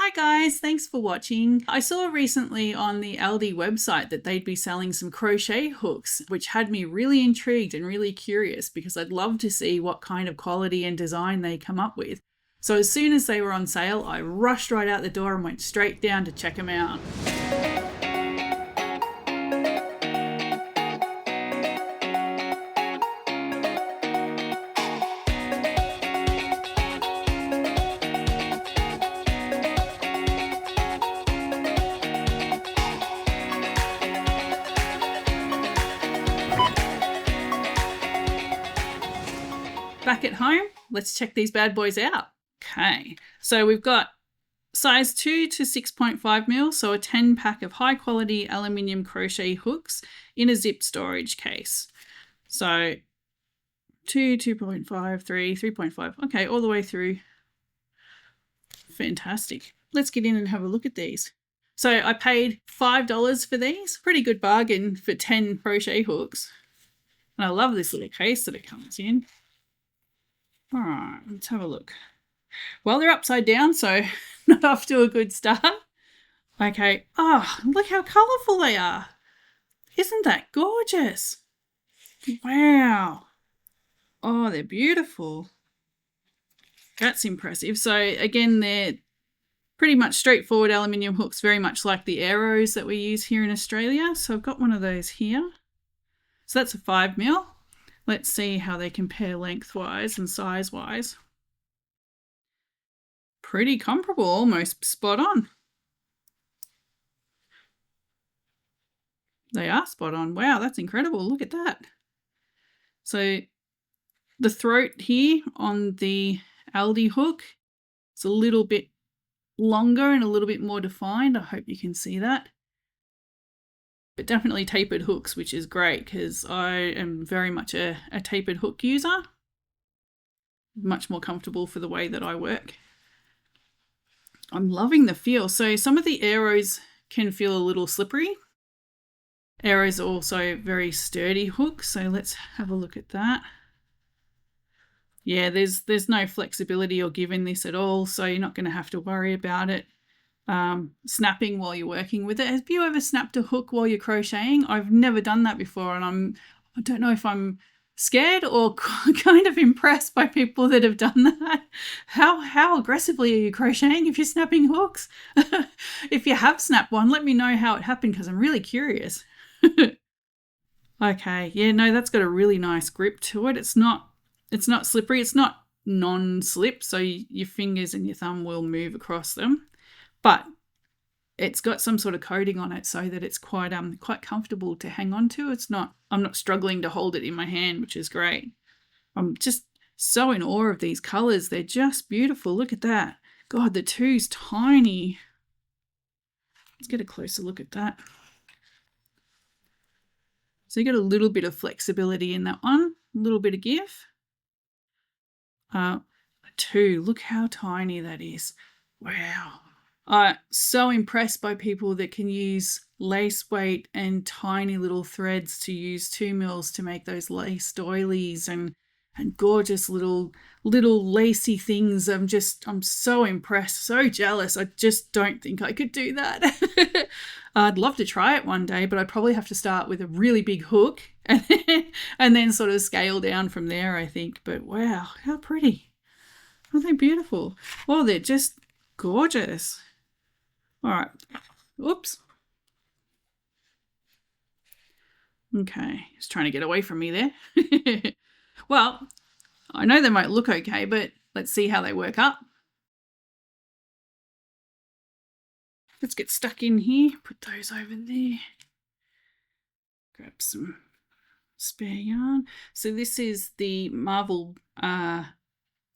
Hi guys, thanks for watching. I saw recently on the Aldi website that they'd be selling some crochet hooks, which had me really intrigued and really curious because I'd love to see what kind of quality and design they come up with. So as soon as they were on sale, I rushed right out the door and went straight down to check them out. Back at home, let's check these bad boys out. Okay, so we've got size 2 to 6.5 mil, so a 10 pack of high quality aluminium crochet hooks in a zip storage case. So 2, 2.5, 3, 3.5, okay, all the way through. Fantastic. Let's get in and have a look at these. So I paid $5 for these, pretty good bargain for 10 crochet hooks. And I love this little case that it comes in. All right, let's have a look. Well, they're upside down, so not off to a good start. Okay. Oh, look how colourful they are. Isn't that gorgeous? Wow. Oh, they're beautiful. That's impressive. So again, they're pretty much straightforward aluminium hooks, very much like the arrows that we use here in Australia. So I've got one of those here. So that's a 5 mil. Let's see how they compare lengthwise and size-wise. Pretty comparable, almost spot on. They are spot on. Wow, that's incredible. Look at that. So the throat here on the Aldi hook is a little bit longer and a little bit more defined. I hope you can see that. But definitely tapered hooks, which is great because I am very much a tapered hook user. Much more comfortable for the way that I work. I'm loving the feel. So some of the arrows can feel a little slippery. Arrows are also very sturdy hooks. So let's have a look at that. Yeah, there's no flexibility or give in this at all. So you're not going to have to worry about it snapping while you're working with it. Have you ever snapped a hook while you're crocheting? I've never done that before, and I don't know if I'm scared or kind of impressed by people that have done that. How aggressively are you crocheting if you're snapping hooks? If you have snapped one, let me know how it happened because I'm really curious. Okay, yeah, no, that's got a really nice grip to it. It's not slippery. It's not non-slip, so your fingers and your thumb will move across them. But it's got some sort of coating on it so that it's quite comfortable to hang on to. I'm not struggling to hold it in my hand, which is great. I'm just so in awe of these colours. They're just beautiful. Look at that. God, the two's tiny. Let's get a closer look at that. So you got a little bit of flexibility in that one, a little bit of give. Two, look how tiny that is. Wow. So impressed by people that can use lace weight and tiny little threads to use 2 mils to make those lace doilies and gorgeous little lacy things. I'm so impressed, so jealous. I just don't think I could do that. I'd love to try it one day, but I'd probably have to start with a really big hook and then sort of scale down from there, I think. But wow, how pretty. Aren't they beautiful? Oh, they're just gorgeous. All right. Oops. Okay. Just trying to get away from me there. Well, I know they might look okay, but let's see how they work up. Let's get stuck in here. Put those over there. Grab some spare yarn. So this is the Marvel,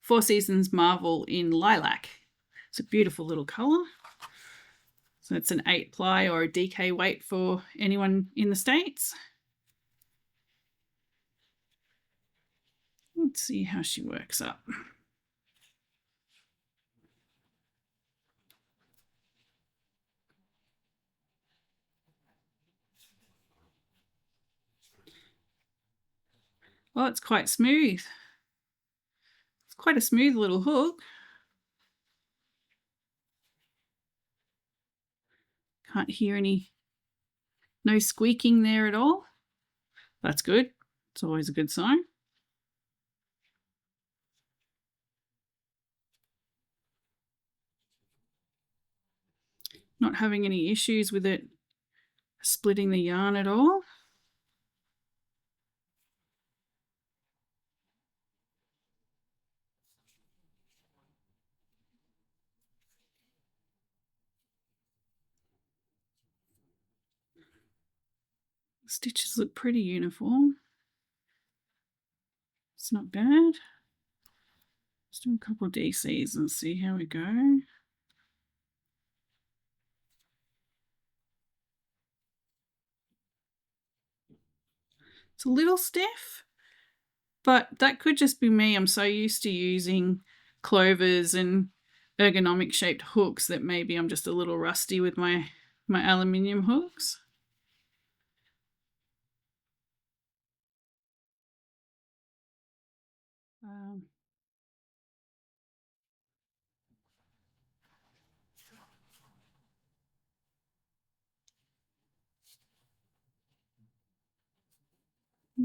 Four Seasons Marvel in lilac. It's a beautiful little colour. So it's an 8 ply or a DK weight for anyone in the States. Let's see how she works up. Oh, it's quite smooth. It's quite a smooth little hook. Can't hear no squeaking there at all. That's good. It's always a good sign. Not having any issues with it splitting the yarn at all. The stitches look pretty uniform. It's not bad. Let's do a couple of DCs and see how we go. It's a little stiff, but that could just be me. I'm so used to using clovers and ergonomic shaped hooks that maybe I'm just a little rusty with my aluminium hooks.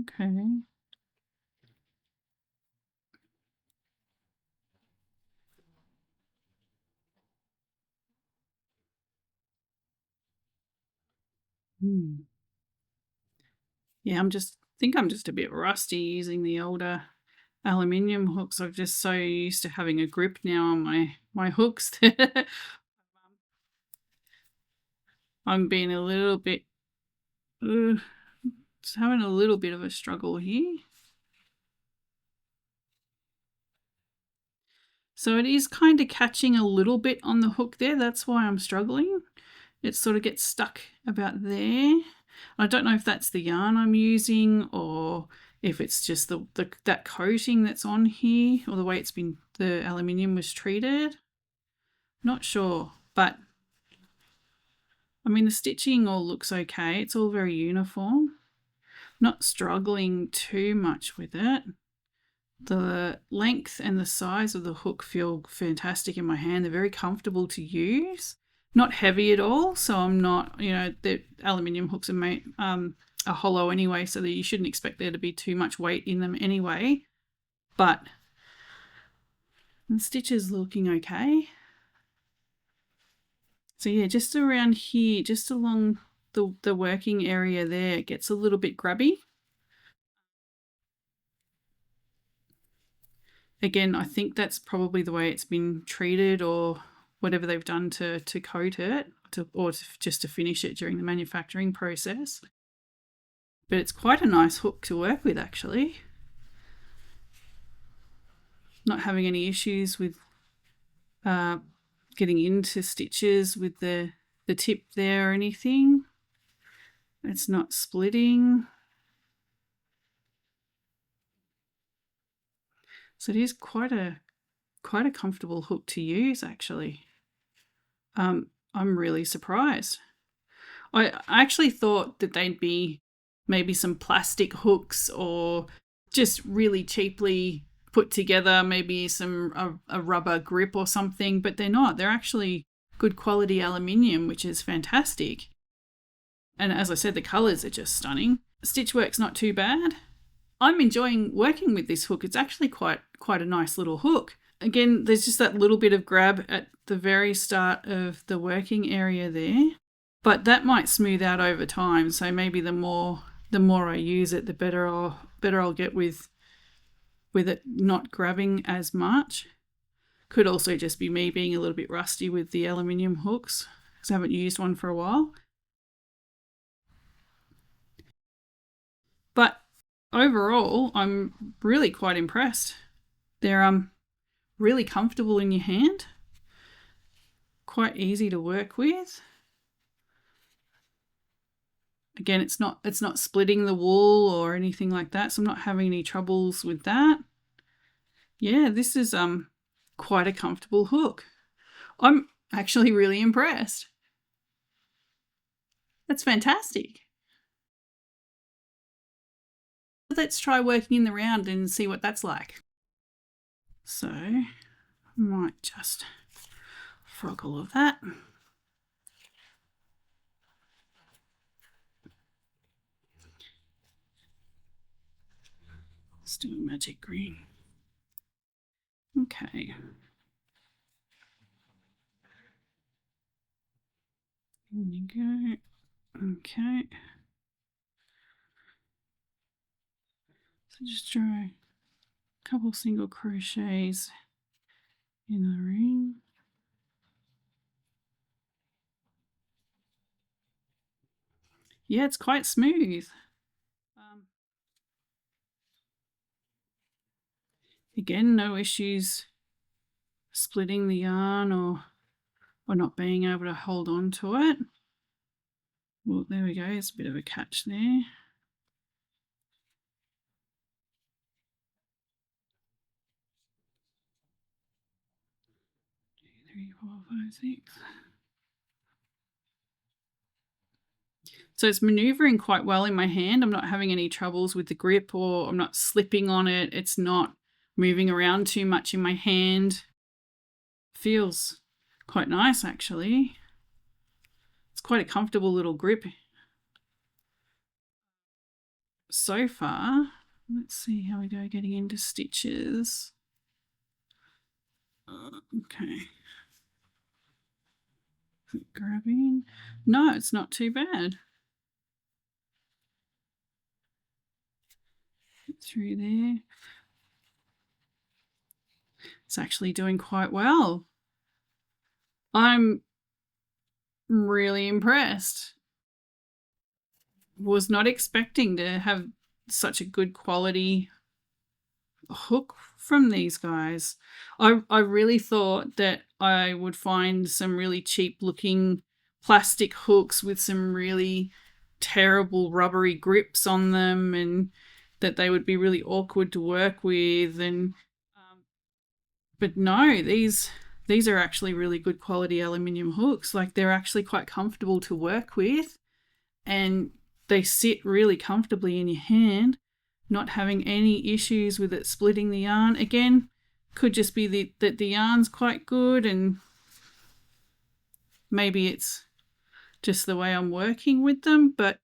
Okay. Yeah, I think I'm just a bit rusty using the older aluminium hooks. I'm just so used to having a grip now on my hooks. I'm being a little bit, just having a little bit of a struggle here. So it is kind of catching a little bit on the hook there. That's why I'm struggling. It sort of gets stuck about there. I don't know if that's the yarn I'm using or if it's just that coating that's on here or the way the aluminium was treated. Not sure, but I mean, the stitching all looks okay. It's all very uniform. Not struggling too much with it. The length and the size of the hook feel fantastic in my hand. They're very comfortable to use. Not heavy at all, so I'm not, the aluminium hooks are hollow anyway, so that you shouldn't expect there to be too much weight in them anyway. But the stitches looking okay. So yeah, just around here, just along the working area there, it gets a little bit grubby. Again, I think that's probably the way it's been treated or whatever they've done to coat it or just to finish it during the manufacturing process. But it's quite a nice hook to work with, actually. Not having any issues with getting into stitches with the tip there or anything. It's not splitting. So it is quite a comfortable hook to use, actually. I'm really surprised. I actually thought that they'd be maybe some plastic hooks or just really cheaply put together, maybe a rubber grip or something, but they're not. They're actually good quality aluminium, which is fantastic. And as I said, the colours are just stunning. Stitch work's not too bad. I'm enjoying working with this hook. It's actually quite a nice little hook. Again, there's just that little bit of grab at the very start of the working area there, but that might smooth out over time. So maybe the more I use it, the better I'll get with it not grabbing as much. Could also just be me being a little bit rusty with the aluminium hooks because I haven't used one for a while. But overall, I'm really quite impressed. They're really comfortable in your hand, quite easy to work with. Again, it's not splitting the wool or anything like that, so I'm not having any troubles with that. Yeah, this is quite a comfortable hook. I'm actually really impressed. That's fantastic. Let's try working in the round and see what that's like. So I might just frog all of that. Let's do a magic green. Okay. There you go. Okay. So just draw a couple single crochets in the ring. Yeah, it's quite smooth. Again, no issues splitting the yarn or not being able to hold on to it. Well, there we go. It's a bit of a catch there. 3, 4, 5, 6. So it's maneuvering quite well in my hand. I'm not having any troubles with the grip, or I'm not slipping on it. It's not moving around too much in my hand. Feels quite nice, actually. It's quite a comfortable little grip so far. Let's see how we go getting into stitches. Okay. Grabbing. No, it's not too bad. Through there. It's actually doing quite well. I'm really impressed. Was not expecting to have such a good quality hook from these guys. I really thought that I would find some really cheap looking plastic hooks with some really terrible rubbery grips on them, and that they would be really awkward to work with. And but no, these are actually really good quality aluminium hooks. Like, they're actually quite comfortable to work with, and they sit really comfortably in your hand, not having any issues with it splitting the yarn. Again, could just be that the yarn's quite good, and maybe it's just the way I'm working with them. But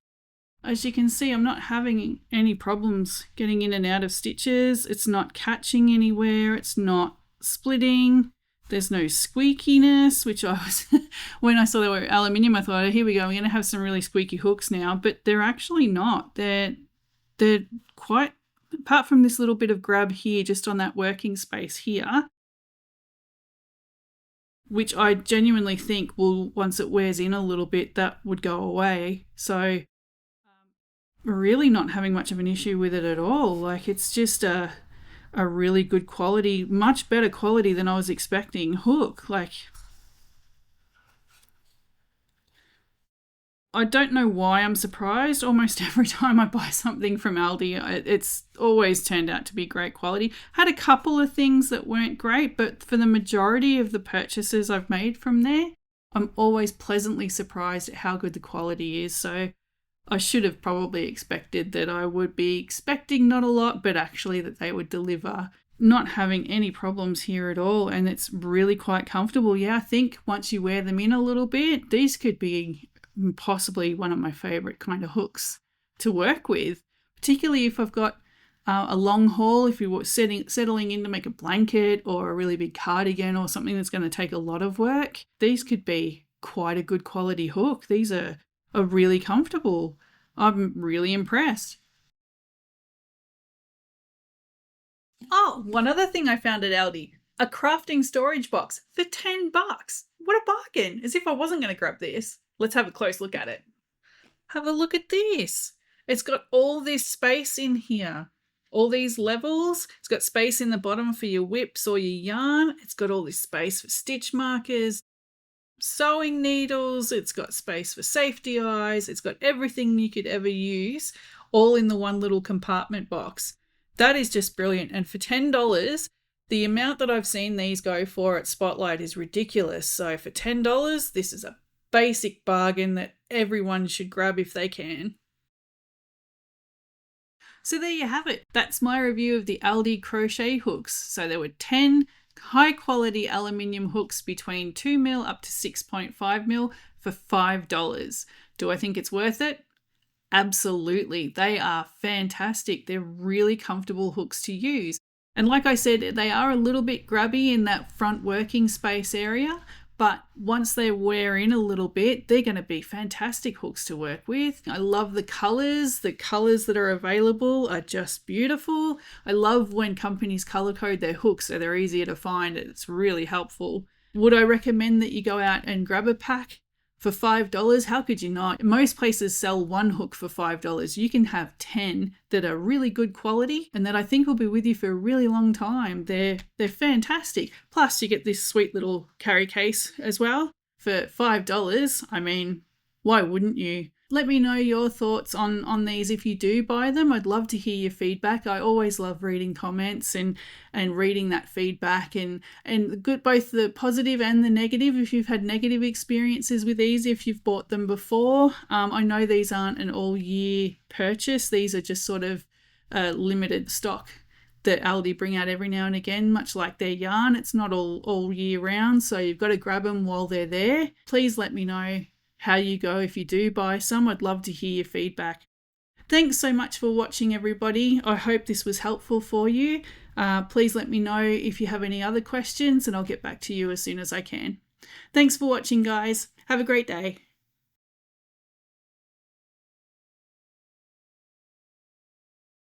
as you can see, I'm not having any problems getting in and out of stitches. It's not catching anywhere. It's not splitting. There's no squeakiness, which I was when I saw they were aluminium, I thought, oh, here we go, we're going to have some really squeaky hooks now. But they're actually not. They're quite, apart from this little bit of grab here just on that working space here, which I genuinely think will, once it wears in a little bit, that would go away. So really not having much of an issue with it at all. Like, it's just a really good quality, much better quality than I was expecting hook. Like, I don't know why I'm surprised. Almost every time I buy something from Aldi, it's always turned out to be great quality. Had a couple of things that weren't great, but for the majority of the purchases I've made from there, I'm always pleasantly surprised at how good the quality is. So I should have probably expected that I would be expecting not a lot, but actually that they would deliver. Not having any problems here at all, and it's really quite comfortable. Yeah, I think once you wear them in a little bit, these could be possibly one of my favorite kind of hooks to work with, particularly if I've got a long haul, if you're settling in to make a blanket or a really big cardigan or something that's going to take a lot of work. These could be quite a good quality hook. These are really comfortable. I'm really impressed. Oh, one other thing I found at Aldi, a crafting storage box for $10. What a bargain. As if I wasn't going to grab this. Let's have a close look at it. Have a look at this. It's got all this space in here. All these levels. It's got space in the bottom for your whips or your yarn. It's got all this space for stitch markers, sewing needles. It's got space for safety eyes. It's got everything you could ever use, all in the one little compartment box. That is just brilliant. And for $10, the amount that I've seen these go for at Spotlight is ridiculous. So for $10, this is a basic bargain that everyone should grab if they can. So there you have it. That's my review of the Aldi Crochet hooks. So there were 10 high quality aluminium hooks between 2mm up to 6.5mm for $5. Do I think it's worth it? Absolutely. They are fantastic. They're really comfortable hooks to use. And like I said, they are a little bit grubby in that front working space area, but once they wear in a little bit, they're going to be fantastic hooks to work with. I love the colors. The colors that are available are just beautiful. I love when companies color code their hooks so they're easier to find. It's really helpful. Would I recommend that you go out and grab a pack? For $5, how could you not? Most places sell one hook for $5. You can have 10 that are really good quality and that I think will be with you for a really long time. They're fantastic. Plus, you get this sweet little carry case as well for $5. I mean, why wouldn't you? Let me know your thoughts on these if you do buy them. I'd love to hear your feedback. I always love reading comments and reading that feedback and good, both the positive and the negative. If you've had negative experiences with these, if you've bought them before, I know these aren't an all year purchase. These are just sort of limited stock that Aldi bring out every now and again, much like their yarn. It's not all year round, so you've got to grab them while they're there. Please let me know how you go if you do buy some. I'd love to hear your feedback. Thanks so much for watching, everybody. I hope this was helpful for you. Please let me know if you have any other questions and I'll get back to you as soon as I can. Thanks for watching, guys. Have a great day.